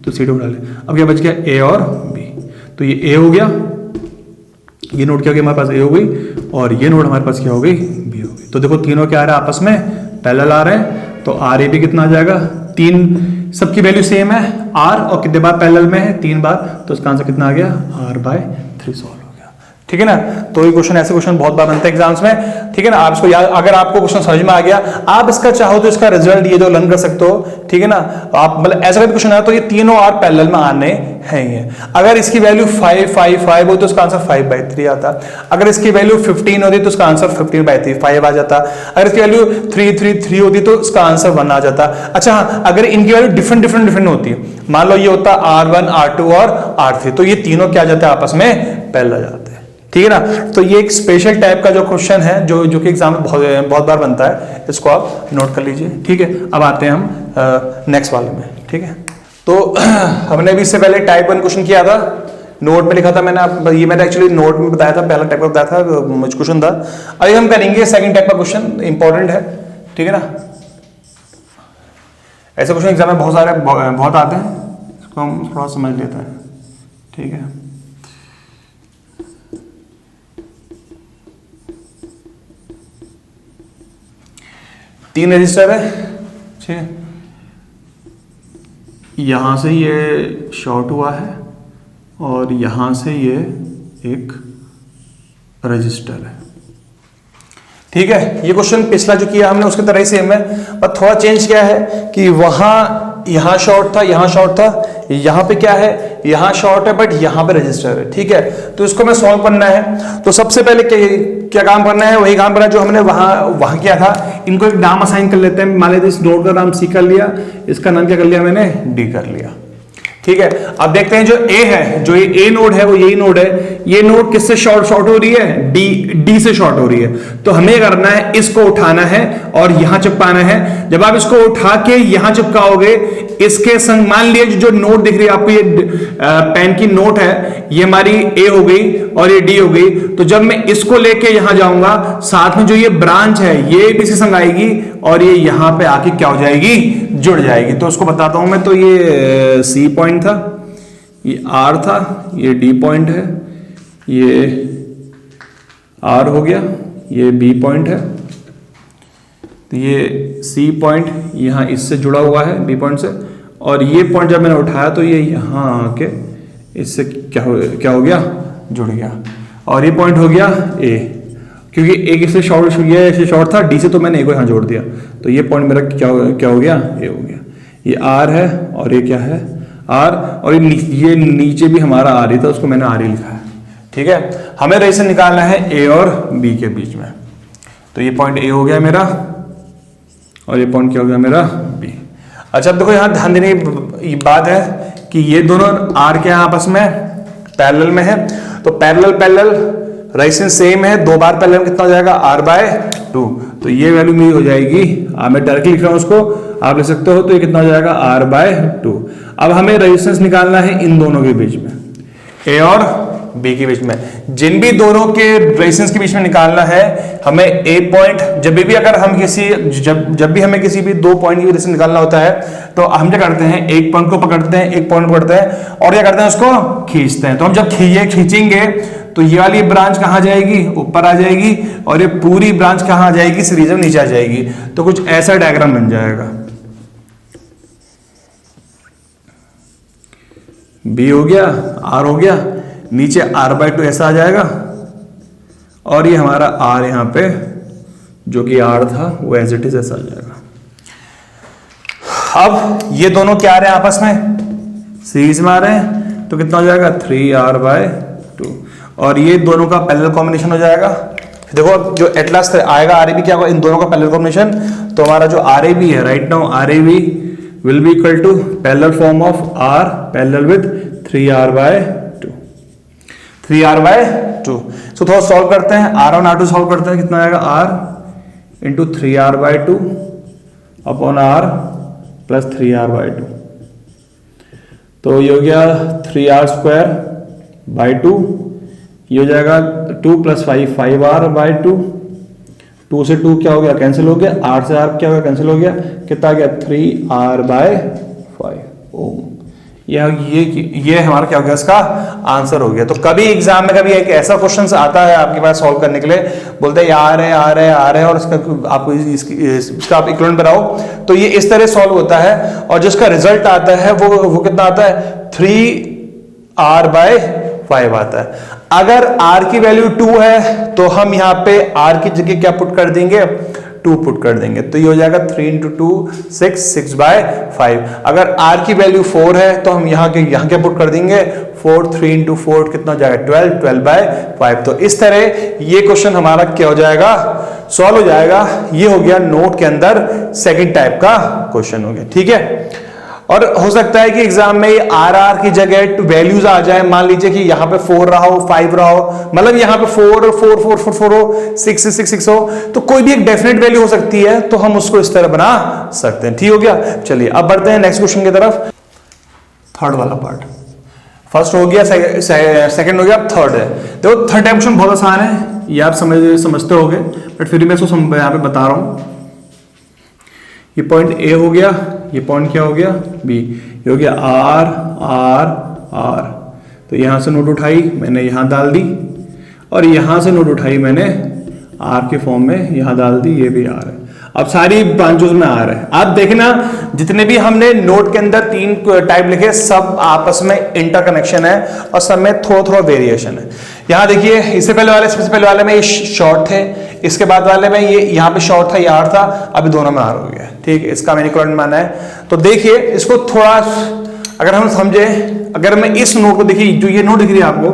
तो सी डी को हटा ले। अब क्या बच गया ए और बी, तो ये ए हो गया, ये नोड क्या हो गया हमारे पास ए हो गई और ये नोड हमारे पास क्या हो गई बी हो गई। तो देखो तीनों क्या आ रहा है आपस में पैरेलल आ रहे हैं, तो आर ए बी कितना आ जाएगा, तीन सबकी वैल्यू सेम है आर और कितने बार पैरेलल में है 3 बार, तो इसका आंसर कितना आ गया R/3 सॉल्व हो गया। ठीक है ना, तो ये क्वेश्चन ऐसे क्वेश्चन बहुत बार बनते हैं एग्जाम्स में। ठीक है ना, आप इसको याद, अगर आपको क्वेश्चन समझ में आ गया आप इसका चाहो तो इसका रिजल्ट ये जो लर्न कर सकते हो। ठीक है ना, आप मतलब ऐसा कोई क्वेश्चन है तो ये तीनों आर पैरेलल में आने हैं ही है। अगर इसकी वैल्यू 5 5 5 हो तो इसका आंसर 5/3 आता। अगर इसकी वैल्यू 15 होती तो इसका आंसर 15/3 5 आ जाता। अगर इसकी वैल्यू 3 3 3 होती तो इसका आंसर 1 आ जाता। अच्छा हाँ, अगर इनकी वैल्यू डिफरेंट होती है, मान लो ये होता R1 R2 और R3, तो ये तीनों क्या जाते हैं आपस में पैरेलल आ जाते हैं। ठीक है ना, तो ये एक स्पेशल टाइप का जो क्वेश्चन है जो कि एग्जाम में बहुत बार बनता है, इसको आप नोट कर लीजिए। ठीक है, अब आते हैं हम नेक्स्ट वाले में। ठीक है, तो हमने भी इससे पहले टाइप 1 क्वेश्चन किया था, नोट में लिखा था मैंने, ये मैंने एक्चुअली नोट में बताया था, पहला टाइप का बताया था मुझ क्वेश्चन था। अभी हम करेंगे सेकंड टाइप का क्वेश्चन, इंपॉर्टेंट है। ठीक है ना, ऐसे क्वेश्चन एग्जाम में बहुत आते हैं, इसको हम थोड़ा समझ लेते हैं। ठीक है, तीन रजिस्टर है, ठीक है, यहां से ये शॉर्ट हुआ है और यहां से ये एक रजिस्टर है। ठीक है, ये क्वेश्चन पिछला जो किया हमने उसके तरह ही सेम है, पर थोड़ा चेंज क्या है कि वहां यहां शॉर्ट था, यहां शॉर्ट था, यहां पे क्या है, यहां शॉर्ट है बट यहां पे रजिस्टर है। ठीक है, तो इसको मैं सॉल्व करना है, तो सबसे पहले क्या काम करना है, वही काम करना है जो हमने वहां किया था। इनको एक नाम असाइन कर लेते हैं, मान लेते इस नोड का नाम सी कर लिया, इसका नाम क्या कर लिया मैंने, डी कर लिया। ठीक है, अब देखते हैं जो ए है, जो ये ए नोड है वो यही नोड है, ये नोड किससे शॉर्ट हो रही है, डी से शॉर्ट हो रही है। तो हमें करना है इसको उठाना है और यहां चिपकाना है। जब आप इसको उठा के यहां चिपकाओगे, इसके संग मान लिया जो नोट दिख रही है आपको, ये पेन की नोट है, ये हमारी ए हो गई और ये डी हो गई। तो जब मैं इसको लेके यहां जाऊंगा, साथ में जो ये ब्रांच है ये भी इसी संग आएगी और ये यहां पे आके क्या हो जाएगी, जुड़ जाएगी। तो उसको बताता हूं मैं, तो ये सी पॉइंट था, ये आर था, ये डी पॉइंट है, ये आर हो गया, ये बी पॉइंट है, तो ये सी पॉइंट यहां इससे जुड़ा हुआ है बी पॉइंट से, और ये पॉइंट जब मैंने उठाया तो ये यहां आके इससे क्या हो गया, जुड़ गया, और ये पॉइंट हो गया ए, क्योंकि एक इससे शॉर्ट, ये इससे शॉर्ट था डी से, तो मैंने ए को यहां जोड़ दिया, तो ये पॉइंट मेरा क्या हो गया, ए हो गया। ये आर है और ये क्या है, आर, और ये नीचे भी हमारा आर ही था, उसको मैंने आर ही लिखा है। ठीक है, हमें रेशन निकालना है ए और बी के बीच में, तो ये पॉइंट ए हो गया मेरा और ये पॉइंट क्या हो गया मेरा, बी। अच्छा अब देखो यहां ध्यान देने की बात है कि ये दोनों आर के आपस में पैरेलल में है, तो पैरेलल रेजिस्टेंस सेम है, 2 बार पैरेलल कितना हो जाएगा, R/2, तो ये वैल्यू मेरी हो जाएगी, मैं डायरेक्टली लिख रहा हूं उसको, आप लिख सकते हो, तो ये कितना हो जाएगा, R/2। अब हमें रेजिस्टेंस निकालना है इन दोनों के बीच में, ए और बी के बीच में, जिन भी दोनों के रेजिस्टेंस के बीच में निकालना है हमें ए पॉइंट, जब भी हमें किसी भी 2 पॉइंट की रेजिस्टेंस निकालना होता है, तो हम क्या करते हैं, एक पॉइंट को पकड़ते हैं, एक पॉइंट पकड़ते हैं और क्या करते हैं, उसको खींचते हैं। तो हम जब खींचेंगे तो ये वाली ब्रांच कहां जाएगी, ऊपर आ जाएगी, और ये पूरी ब्रांच कहां आ जाएगी, सीरीज में नीचे आ जाएगी। तो कुछ ऐसा डायग्राम बन जाएगा, बी हो गया, आर हो गया, नीचे R/2 ऐसा आ जाएगा, और ये हमारा आर यहां पे जो कि आर था वो एज इट इज ऐसा आ जाएगा। अब ये दोनों क्या आ रहे हैं, आपस में सीरीज में आ रहे हैं, तो कितना हो जाएगा, 3R/2, और ये दोनों का पैरेलल कॉम्बिनेशन हो जाएगा। देखो जो एट लास्ट आएगा RAB क्या होगा, इन दोनों का पैरेलल कॉम्बिनेशन, तो हमारा जो RAB है right now, RAB will be equal to parallel form of R parallel with 3R/2, 3R/2। So थोड़ा सॉल्व करते हैं, R1 R2 सॉल्व करते हैं, कितना आएगा, R into 3R/2 upon R plus 3R/2, तो ये हो गया 3R² by 2, ये हो जाएगा 2 + 5 5r/2, 2 से 2 क्या हो गया, कैंसिल हो गया, r से r क्या हो गया, कैंसिल हो गया, कितना आ गया 3r/5 ओम। ये हमारा क्या हो गया, इसका आंसर हो गया। तो कभी एग्जाम में कभी एक ऐसा क्वेश्चन आता है आपके पास सॉल्व करने के लिए, बोलते हैं यार है और इसका आपको इसका आप इक्विवेलेंट बनाओ, तो ये इस तरह सॉल्व होता है और जिसका रिजल्ट आता है वो कितना आता है 3r/5 आता है। अगर r की वैल्यू 2 है तो हम यहां पे r की जगह क्या पुट कर देंगे, 2 पुट कर देंगे, तो ये हो जाएगा 3 × 2 6 6/5। अगर r की वैल्यू 4 है तो हम यहाँ क्या पुट कर देंगे 4, 3 × 4 कितना हो जाएगा 12 12/5। तो इस तरह ये क्वेश्चन हमारा क्या हो जाएगा, सॉल्व हो जाएगा। ये हो गया नोट के अंदर सेकंड टाइप का क्वेश्चन हो गया, ठीक है। और हो सकता है कि एग्जाम में आर की जगह वैल्यूज आ जाए, मान लीजिए कि यहां पे 4 रहा हो, 5 रहा हो, मतलब यहां पे 4 4 4 4 4 हो, 6 6 6 हो, तो कोई भी एक डेफिनेट वैल्यू हो सकती है, तो हम उसको इस तरह बना सकते हैं, ठीक हो गया। चलिए अब बढ़ते हैं नेक्स्ट क्वेश्चन की तरफ। थर्ड वाला पार्ट, फर्स्ट हो गया, सेकंड हो गया, थर्ड है। देखो थर्ड टाइप क्वेश्चन बहुत आसान है, ये आप समझते होगे, बट फिर भी मैं इसको यहाँ पे बता रहा हूं। ये पॉइंट ए हो गया, ये पॉइंट क्या हो गया बी, ये हो गया आर आर आर। तो यहां से नोट उठाई मैंने यहां डाल दी, और यहां से नोट उठाई मैंने आर के फॉर्म में यहां डाल दी, ये भी आर है। अब सारी ब्रांचेस में आर है। आप देखना जितने भी हमने नोट के अंदर 3 टाइप लिखे, सब आपस में इंटरकनेक्शन है और सब में थोड़ा थोड़ा वेरिएशन है। यहां देखिए इससे पहले वाले, सबसे पहले वाले में ये शॉर्ट थे, इसके बाद वाले में ये यहाँ पे शॉर्ट था, ये आर था, अभी दोनों में आर हो गया, ठीक है। इसका मैंने इक्विवेलेंट माना है। तो देखिए इसको थोड़ा अगर हम समझे, अगर मैं इस नोट को देखिए, जो ये नोट दिख रही है आपको,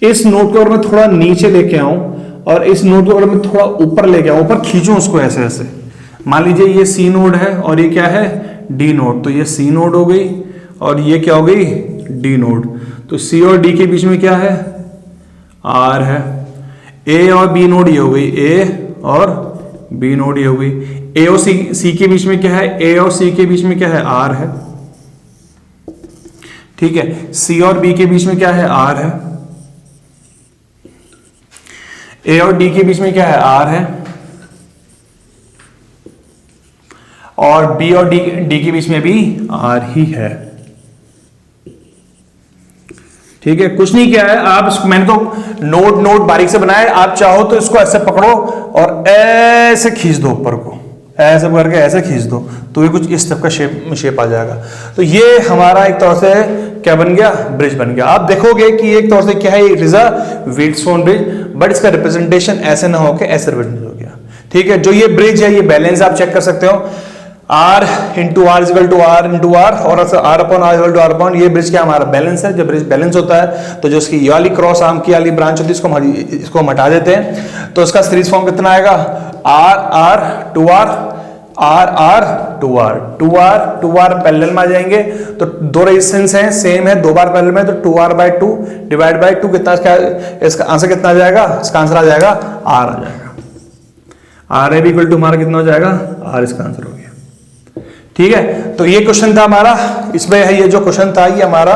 इस नोट को अगर मैं थोड़ा नीचे लेके आऊं और इस नोट को अगर मैं थोड़ा ऊपर लेके आऊं, ऊपर खींचूं उसको ऐसे ऐसे, मान लीजिए ये सी नोड है और ये क्या है डी नोड, तो ये सी नोड हो गई और ये क्या हो गई डी नोड। तो सी और डी के बीच में क्या है आर है। ए और बी नोड ये हो गई, ए और बी नोड ये हो गई। ए और सी के बीच में क्या है, ए और सी के बीच में क्या है आर है, ठीक है। सी और बी के बीच में क्या है आर है। ए और डी के बीच में क्या है आर है, और बी और डी के बीच में भी आर ही है, ठीक है। कुछ नहीं किया है, आप मैंने तो नोट बारीक से बनाया है, आप चाहो तो इसको ऐसे पकड़ो और ऐसे खींच दो ऊपर को, ऐसे करके ऐसे खींच दो, तो ये कुछ इस टाइप का शेप आ जाएगा। तो ये हमारा एक तरह से क्या बन गया, ब्रिज बन गया। आप देखोगे कि एक तौर से क्या है, it is a Wheatstone bridge, but इसका रिप्रेजेंटेशन ऐसे ना होकर ऐसे रिप्रेजेंट हो गया, ठीक है। जो ये ब्रिज है, ये बैलेंस आप चेक कर सकते हो, R into R equal to R into R, और R upon R equal to R upon, ये ब्रिज क्या हमारा बैलेंस है। जब ब्रिज बैलेंस होता है तो जो इसकी ये वाली क्रॉस आर्म की वाली ब्रांच होती है, इसको हम हटा देते हैं, तो इसका सीरीज फॉर्म कितना आएगा, R R two R, R R two R, two R parallel में आ जाएंगे, तो दो रेजिस्टेंस हैं सेम है, 2 बार पैरेलल में, तो 2r/2 डिवाइड बाय 2 कितना, इसका आंसर कितना आ जाएगा, इसका आंसर आ जाएगा आर आ जाएगा। आर ए इक्वल टू हमारा कितना हो जाएगा आर, इसका आंसर हो गया, ठीक है। तो ये क्वेश्चन था हमारा, इसमें है ये जो क्वेश्चन था ये हमारा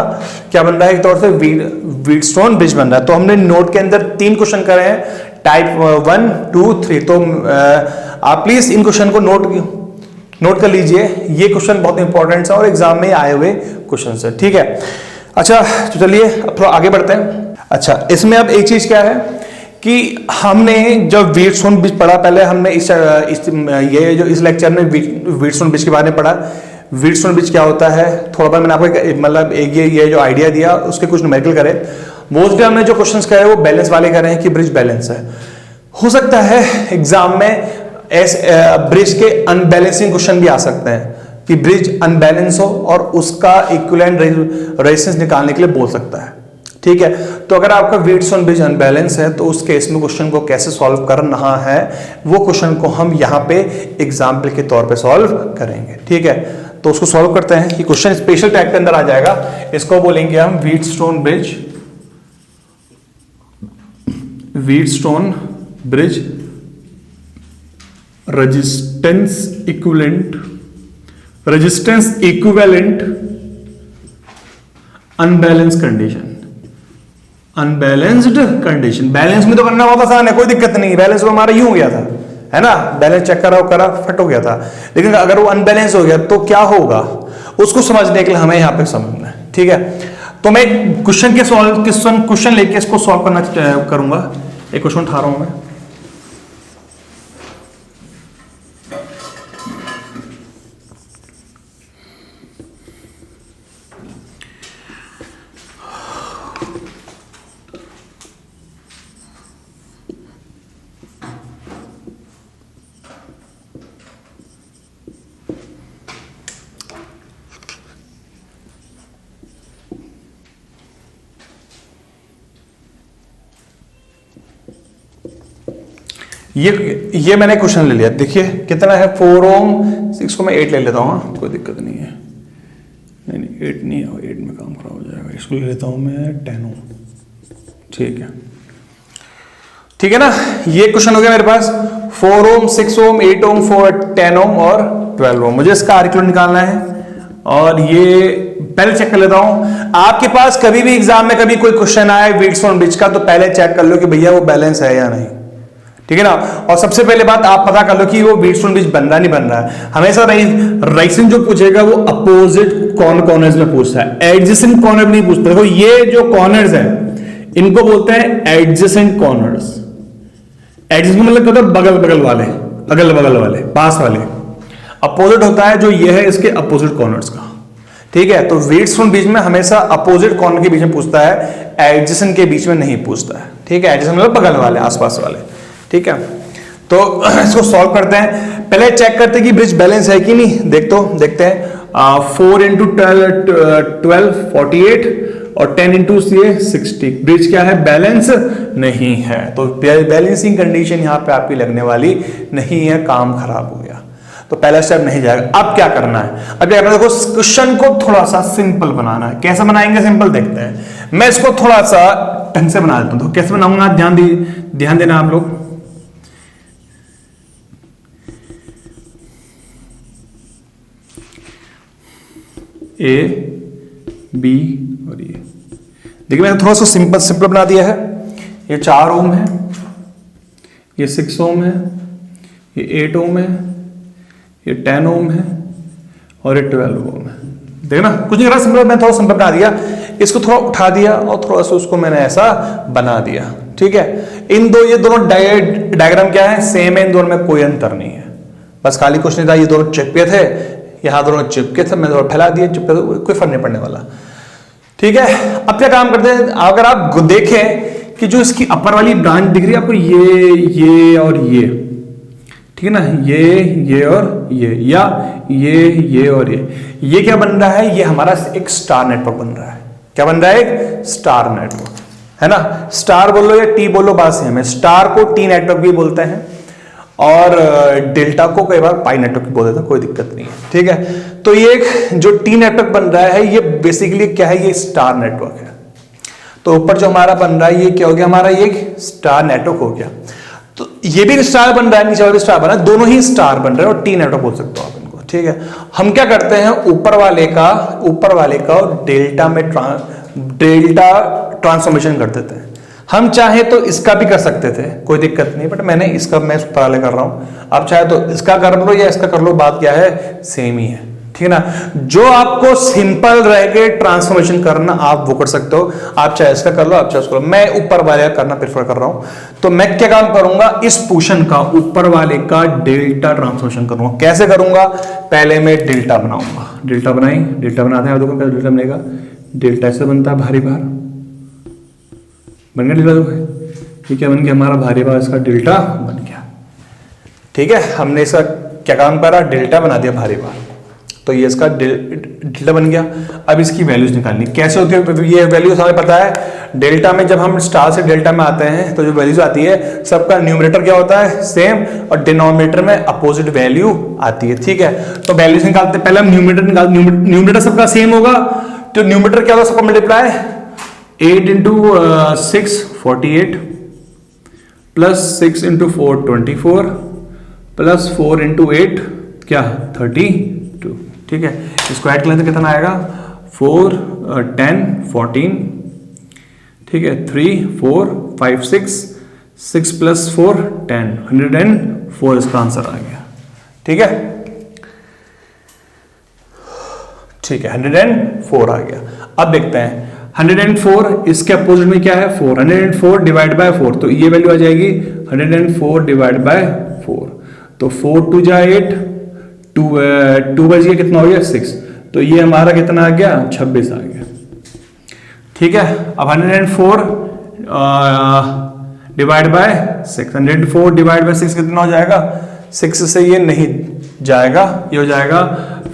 क्या बन रहा है, एक तौर से व्हीटस्टोन ब्रिज बन रहा है। तो हमने नोट के अंदर 3 क्वेश्चन करे हैं, टाइप 1 2 3। तो आप प्लीज इन क्वेश्चन को नोट कर लीजिए, ये क्वेश्चन बहुत इंपॉर्टेंट है और एग्जाम में आए हुए क्वेश्चन है, ठीक है। अच्छा तो चलिए अब थोड़ा आगे बढ़ते हैं। अच्छा इसमें अब एक चीज क्या है कि हमने जब व्हीटस्टोन ब्रिज पढ़ा, पहले हमने इस लेक्चर में व्हीटस्टोन ब्रिज के बारे में पढ़ा। व्हीटस्टोन ब्रिज क्या होता है, थोड़ा बहुत मैंने आपको मतलब एक ये जो आइडिया दिया, उसके कुछ न्यूमेरिकल करे। मोस्टली हमने जो क्वेश्चंस करे वो बैलेंस वाले करे हैं कि ब्रिज बैलेंस है। हो सकता है एग्जाम में ब्रिज के अनबैलेंसिंग क्वेश्चन भी आ सकते हैं कि ब्रिज अनबैलेंस हो और उसका इक्विवेलेंट रेजिस्टेंस निकालने के लिए बोल सकता है, ठीक है। तो अगर आपका व्हीटस्टोन ब्रिज अनबैलेंस है तो उस केस में क्वेश्चन को कैसे सॉल्व करना है, वो क्वेश्चन को हम यहां पे एग्जाम्पल के तौर पे सॉल्व करेंगे, ठीक है। तो उसको सॉल्व करते हैं कि क्वेश्चन स्पेशल टाइप के अंदर आ जाएगा, इसको बोलेंगे हम Wheatstone bridge resistance equivalent unbalance condition. Unbalanced condition. Balance में तो करना बहुत आसान है, कोई दिक्कत नहीं, बैलेंस तो हमारा यूं हो गया था, है ना, बैलेंस चेक करा फट हो गया था। लेकिन अगर वो अनबैलेंस हो गया तो क्या होगा, उसको समझने के लिए हमें यहां पे समझना है, ठीक है। तो मैं क्वेश्चन लेके इसको सॉल्व करना करूंगा। एक क्वेश्चन उठा रहा हूं मैं। ये मैंने क्वेश्चन ले लिया, देखिए कितना है 4 ओम, 6 को मैं 8 ले लेता हूँ, कोई दिक्कत नहीं है। नहीं 8 नहीं है, 8 में काम खराब हो जाएगा, इसको ले लेता हूँ मैं 10 ओम, ठीक है, ठीक है ना। ये क्वेश्चन हो गया मेरे पास 4 ओम, 6 ओम, 8 ओम, 10 ओम और 12 ओम। मुझे इसका आर इक्विवेलेंट निकालना है और ये पहले चेक कर लेता हूं। आपके पास कभी भी एग्जाम में कभी कोई क्वेश्चन आए वेट्स ऑन ब्रिज का, तो पहले चेक कर लो कि भैया वो बैलेंस है या नहीं, ठीक है ना। और सबसे पहले बात आप पता कर लो कि वो वेट्स ऑन ब्रिज बन रहा नहीं बन रहा है। हमेशा राइसन जो पूछेगा वो अपोजिट कॉर्नर्स में पूछता है, एडजेसेंट कॉर्नर नहीं पूछता। देखो ये जो कॉर्नर्स है इनको बोलते हैं एडजेसेंट कॉर्नर्स। एडजेसेंट मतलब क्या होता है, बगल बगल वाले, अगल बगल वाले, पास वाले। अपोजिट होता है जो ये है इसके अपोजिट कॉर्नर्स का, ठीक है। तो वेट्स फ्रॉम बीच में हमेशा अपोजिट कॉर्नर के बीच में पूछता है, एडजेसेंट के बीच में नहीं पूछता है, ठीक है। एडजेसेंट मतलब बगल वाले, आसपास वाले, ठीक है। तो इसको सॉल्व करते हैं, पहले चेक करते हैं कि ब्रिज बैलेंस है कि नहीं। देखते हैं 4 इंटू 12 48 और 10 इंटू 60। ब्रिज क्या है, बैलेंस नहीं है, तो बैलेंसिंग कंडीशन यहां पे आपकी लगने वाली नहीं है, काम खराब हो गया, तो पहला स्टेप नहीं जाएगा। अब क्या करना है, अब क्या करना है, देखो क्वेश्चन को थोड़ा सा सिंपल बनाना है। कैसे बनाएंगे सिंपल, देखते हैं। मैं इसको थोड़ा सा ढंग से बना देता हूं, तो कैसे बनाऊंगा ध्यान देना आप लोग। ए बी और ये देखिए मैंने थोड़ा सा सिंपल बना दिया है। ये 4 ओम है, ये 6 ओम है, ये 8 ओम है, ये 10 ओम है और ये 12 ओम है। देखना कुछ नहीं करा, सिंपल, मैं थोड़ा सिंपल बना दिया, इसको थोड़ा उठा दिया और थोड़ा सा उसको मैंने ऐसा बना दिया, ठीक है। ये दोनों डायग्राम क्या है, सेम है, इन दोनों में कोई अंतर नहीं है, बस खाली कुछ नहीं था, ये दोनों चिपके थे, यहां दोनों चिपके थे, मैंने थोड़ा फैला दिए, चिपके थे, कोई फर्क नहीं पड़ने वाला, ठीक है। अब क्या काम करते हैं, अगर आप देखें कि जो इसकी अपर वाली ब्रांच दिख रही है आपको, ये और ये, ठीक है ना, ये और ये, या ये और ये क्या बन रहा है, ये हमारा एक स्टार नेटवर्क बन रहा है। क्या बन रहा है, एक स्टार नेटवर्क, है ना। स्टार बोलो या टी बोलो, बात सेम है। स्टार को टी नेटवर्क भी बोलते हैं और डेल्टा को कई बार पाई नेटवर्क भी बोल देते हैं, कोई दिक्कत नहीं है, ठीक है। तो ये एक जो टी नेटवर्क बन रहा है, ये बेसिकली क्या है, ये स्टार नेटवर्क है। तो ऊपर जो हमारा बन रहा है ये क्या हो गया, हमारा ये स्टार नेटवर्क हो गया। तो ये भी स्टार बन रहा है, नीचे वाला भी स्टार बन रहा है, दोनों ही स्टार बन रहे हैं और टी नेटवर्क बोल सकते हो आप इनको, ठीक है। हम क्या करते हैं, ऊपर वाले का डेल्टा ट्रांसफॉर्मेशन कर देते हैं। हम चाहे तो इसका भी कर सकते थे, कोई दिक्कत नहीं, बट मैं ऊपर वाले कर रहा हूं। आप चाहे तो इसका कर लो या इसका कर लो, बात क्या है, सेम ही है, ठीक है ना। जो आपको सिंपल रह के ट्रांसफॉर्मेशन करना आप वो कर सकते हो, आप चाहे इसका कर लो, आप चाहे इसका कर लो। मैं ऊपर वाले का करना प्रेफर कर रहा हूं, तो मैं क्या काम करूंगा, इस पोर्शन का ऊपर वाले का डेल्टा ट्रांसफॉर्मेशन करूंगा। कैसे करूंगा, पहले मैं डेल्टा बनाऊंगा, डेल्टा बनाते हैं, देखो डेल्टा बनेगा, डेल्टा ऐसे बनता है, भारी भार बन गया, डेल्टा ये क्या बन गया, हमारा भारी भार इसका डेल्टा बन गया, ठीक है। हमने इसका क्या काम करा, डेल्टा बना दिया भारी भार, तो ये इसका डेल्टा बन गया। अब इसकी वैल्यूज निकालनी कैसे होती है, ये वैल्यूज हमें पता है। डेल्टा में जब हम स्टार से डेल्टा में आते हैं तो जो वैल्यूज आती है, सबका न्यूमरेटर क्या होता है, सेम, और डिनोमिनेटर में अपोजिट वैल्यू आती है, ठीक है। तो वैल्यूज निकालते पहले हम न्यूमरेटर सबका सेम होगा, तो न्यूमरेटर क्या होगा, सबका multiply 8 into 6 48 plus 6 into 4 24 plus 4 into 8 क्या 32, ठीक है। इसको ऐड कर लेते कितना आएगा, 4 10 14 ठीक है, 3 4 5 6 6 + 4 10 104 इसका आंसर आ गया। ठीक है, ठीक है, 104 आ गया। अब देखते हैं 104 इसके अपोजिट में क्या है 4, 104 डिवाइड बाय 4, तो ये वैल्यू आ जाएगी 104 डिवाइड बाय 4, तो 4 2 जा 8, 2 बच गया, कितना हो गया 6, तो ये हमारा कितना आ गया 26 आ गया। ठीक है, अब 104 डिवाइड बाय 6, 104 डिवाइड बाय 6 कितना हो जाएगा, 6 से ये नहीं जाएगा, ये हो जाएगा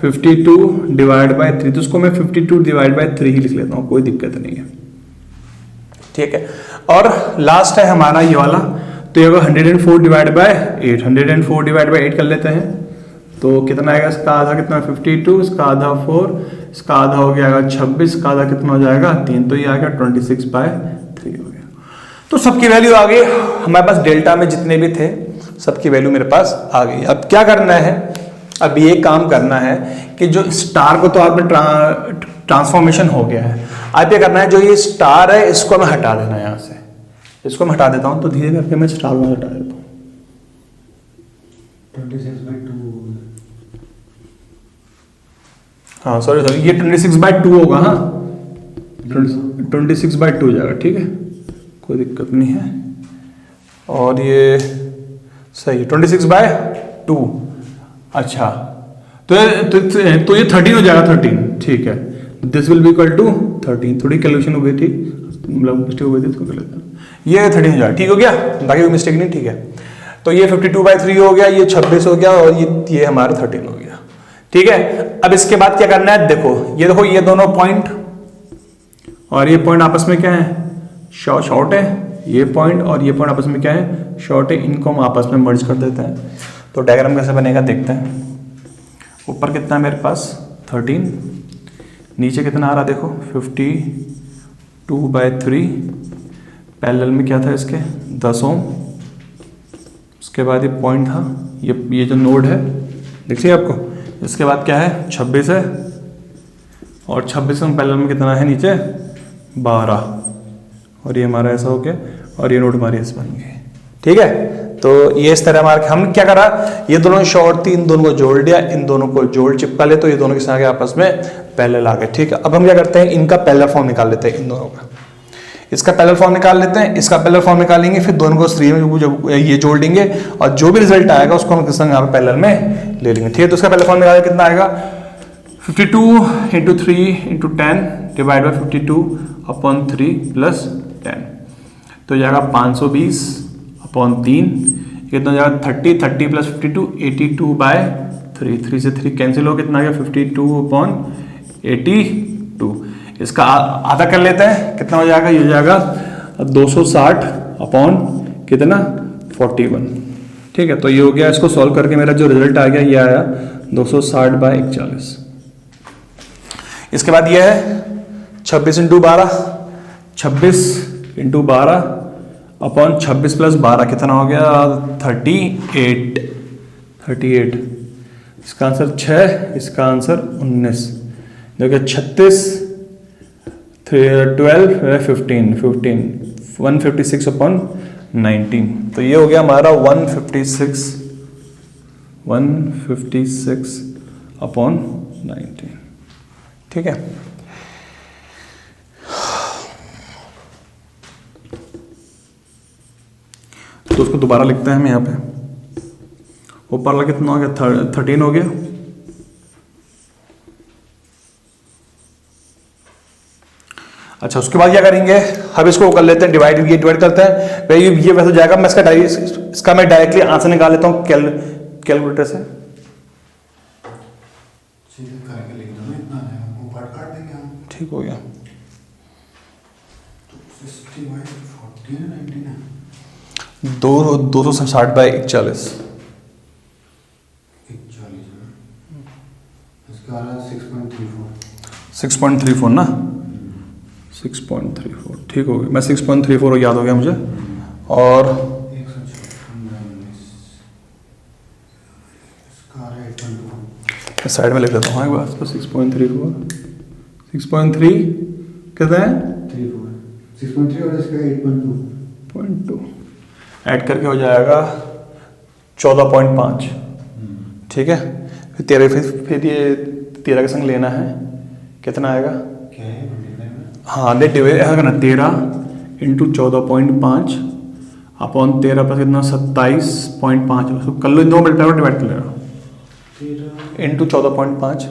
52 डिवाइड बाय 3, तो उसको मैं 52 डिवाइड बाय 3 ही लिख लेता हूं, कोई दिक्कत नहीं है। ठीक है, और लास्ट है हमारा ये वाला, तो ये 104 डिवाइड बाय 8, 104 डिवाइड बाय 8 कर लेते हैं, तो कितना आएगा, इसका आधा कितना 52, इसका आधा 4, इसका आधा हो गया 26, इसका आधा कितना हो जाएगा 3, तो ये आ गया 26/3 हो गया। तो सबकी वैल्यू आ गई हमारे पास, डेल्टा में जितने भी थे सबकी वैल्यू मेरे पास आ गई। अब क्या करना है, अब ये काम करना है कि जो स्टार को तो आप में ट्रांसफॉर्मेशन हो गया है, अब ये करना है जो ये स्टार है इसको मैं हटा देना है, यहाँ से इसको मैं हटा देता हूँ, तो धीरे करके मैं स्टार को हटा देता हूँ। 26/2 हाँ सॉरी ये 26/2 होगा, हाँ 26/2 हो जाएगा। ठीक है, कोई दिक्कत नहीं है, और ये सही 26/2, अच्छा तो ये 13 हो जाएगा, 13, ठीक है, this will be equal to 13, थोड़ी कैलकुलेशन हो गई थी, मतलब मिस्टेक हो गई थी, तो कर लेते हैं, ये 13 हो जाएगा, ठीक हो गया, बाकी कोई मिस्टेक नहीं। ठीक है, तो ये 52/3 हो गया, ये 26 हो गया, और ये हमारा 13 हो गया। ठीक है, अब इसके बाद क्या करना है, देखो ये दोनों पॉइंट और ये पॉइंट आपस में क्या है, शॉर्ट है, ये पॉइंट और ये पॉइंट आपस में क्या है, शॉर्ट है, इनको हम आपस में मर्ज कर देते हैं। तो डायग्राम कैसे बनेगा देखते हैं। ऊपर कितना है मेरे पास 13, नीचे कितना आ रहा देखो 52/3, पैरेलल में क्या था इसके 10 ओम, उसके बाद ये पॉइंट था, ये जो नोड है देखिए आपको, इसके बाद क्या है 26 है, और 26 में पैरेलल में कितना है नीचे 12, और ये हमारा ऐसा हो गया, और ये नोड हमारी ऐसे बन गई। ठीक है, तो ये इस तरह हमारा, हम क्या करा, ये दोनों शॉर्ट थी, इन दोनों को जोड़ दिया, इन दोनों को जोड़ चिपका ले, तो ये दोनों के आपस में पैरेलल आ गए। ठीक है, अब हम क्या करते हैं, इनका पैरेलल फॉर्म निकाल लेते हैं, इन दोनों का, इसका पैरेलल फॉर्म निकाल लेते हैं, इसका पैरेलल फॉर्म निकालेंगे, फिर दोनों को सीरीज में जब ये जोड़ देंगे, और जो भी रिजल्ट आएगा उसको हम किस यहाँ पे पैरेलल में ले लेंगे। ठीक है, तो उसका पैरेलल फॉर्म निकालेंगे, कितना आएगा 52 × 3 × 10 डिवाइड बाय 52/3 + 10, तो जाएगा 520/3, कितना जाएगा 30 30 + 52 82/3, 3 से 3 कैंसिल हो, कितना आ गया 52/82, इसका आधा कर लेते हैं, कितना हो जाएगा, ये हो जाएगा 260 कितना 41। ठीक है, तो ये हो गया, इसको सॉल्व करके मेरा जो रिजल्ट आ गया ये आया 260/41। इसके बाद ये है 26 × 12, 26 × 12 अपॉन 26 + 12 कितना हो गया 38। इसका आंसर 6, इसका आंसर 19, देखिए 36 12 15 156/19, तो ये हो गया हमारा 156/19। ठीक है, तो उसको दोबारा लिखते हैं हम यहाँ पे, ऊपर वाला कितना हो गया 13 हो गया, अच्छा उसके बाद क्या करेंगे, अब इसको कर लेते हैं डिवाइड, ये डिवाइड करते हैं, भाई ये वैसे जाएगा, मैं इसका मैं डायरेक्टली आंसर निकाल लेता हूँ कैलकुलेटर से। ठीक हो गया, 260/41, 6.34 ना, 6.34 ठीक हो गया, मैं 6.34 याद हो गया मुझे, और साइड में लिख देता हूँ एक बार, 6.34 6.3 कहते हैं 6.3 और इसका 8.2 ऐड करके हो जाएगा 14.5। ठीक है, फिर 13 फिर ये 13 का संग लेना है, कितना आएगा? क्या है 25 हाँ नेट डिवाइड करना 13 इंटू 14.5 अपॉन 13 प्लस कितना 27.5। उसको कर लो, 2 मल्टीप्लाई डिवाइड कर लेना 13 इंटू 14.5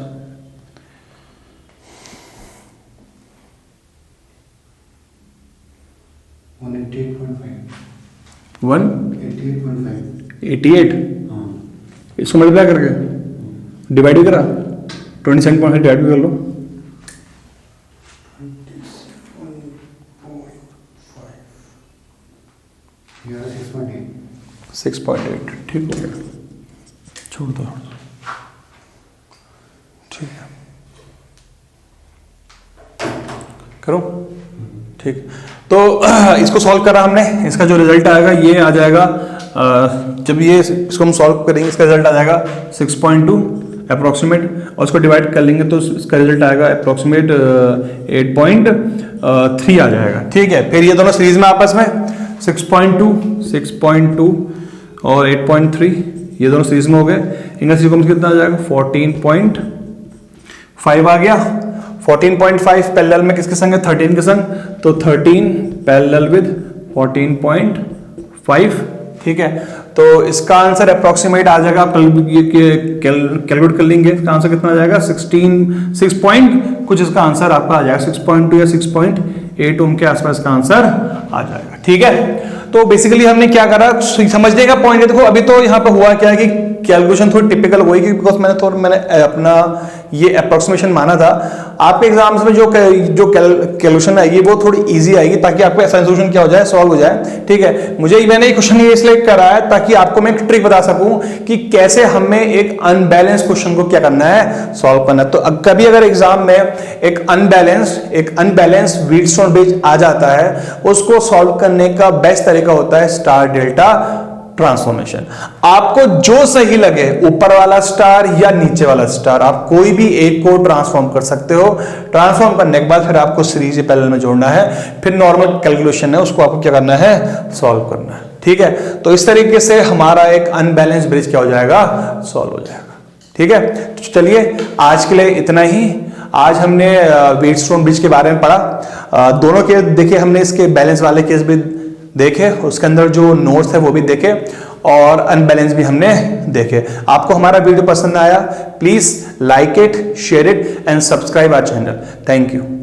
188.5 188। 88.5 हाँ इसको मल्टीप्लाई करके डिवाइड भी करा 27.5 डिवाइड भी कर लो 6.8। ठीक हो गया, छोड़ दो। ठीक है, करो। ठीक, तो इसको सॉल्व करा हमने, इसका जो रिजल्ट आएगा ये आ जाएगा, जब ये इसको हम सॉल्व करेंगे इसका रिजल्ट आ जाएगा 6.2 अप्रोक्सीमेट, और उसको डिवाइड कर लेंगे तो इसका रिजल्ट आएगा अप्रोक्सीमेट 8.3 आ जाएगा। ठीक है, फिर ये दोनों सीरीज में आपस में 6.2 और 8.3 ये दोनों सीरीज में हो गए। इनका सीरीज में कितना आ जाएगा 14.5 आ गया। 14.5 पैरेलल में किसके संग है? 13 के संग, तो 13 पैरेलल विद 14.5। ठीक है, तो इसका आंसर अप्रोक्सीमेट आ जाएगा, आप कैलकुलेट कर लेंगे, इसका आंसर कितना आ जाएगा 6 पॉइंट कुछ, इसका आंसर आपका आ जाएगा 6.2 या 6.8 ओम के आसपास का आंसर आ जाएगा। ठीक है, तो बेसिकली हमने क्या करा, समझने का पॉइंट है। देखो अभी तो यहाँ पे हुआ क्या है कि कैलकुलेशन थोड़ी टिपिकल हुई, बिकॉज मैंने अपना ये अप्रोक्सीमेशन माना था। आपके एग्जाम्स में जो कैलकुलेशन आएगी वो थोड़ी इजी आएगी, ताकि आपको सॉल्यूशन क्या हो जाए, सॉल्व हो जाए। ठीक है, मैंने ये क्वेश्चन इसलिए कराया है ताकि आपको मैं एक ट्रिक बता सकूं कि कैसे हमें एक अनबैलेंस क्वेश्चन को क्या करना है, सॉल्व करना है। तो कभी अगर एग्जाम में एक अनबैलेंस व्हीटस्टोन ब्रिज आ जाता है, उसको सॉल्व करने का बेस्ट तरीका होता है स्टार डेल्टा ट्रांसफॉर्मेशन। आपको जो सही लगे, ऊपर वाला स्टार या नीचे वाला स्टार, आप कोई भी एक को ट्रांसफॉर्म कर सकते हो। ट्रांसफॉर्म करने के बाद फिर आपको सीरीज या पैरेलल में जोड़ना है, फिर नॉर्मल कैलकुलेशन है उसको आपको क्या करना है, सॉल्व करना है। ठीक है, तो इस तरीके से हमारा एक अनबैलेंस ब्रिज क्या हो जाएगा, सॉल्व हो जाएगा। ठीक है, तो चलिए आज के लिए इतना ही। आज हमने व्हीटस्टोन ब्रिज के बारे में पढ़ा, दोनों के देखे हमने, इसके बैलेंस वाले केस भी देखे, उसके अंदर जो नोट्स है वो भी देखे, और अनबैलेंस भी हमने देखे। आपको हमारा वीडियो पसंद आया, please like it, share it and subscribe our channel. Thank you.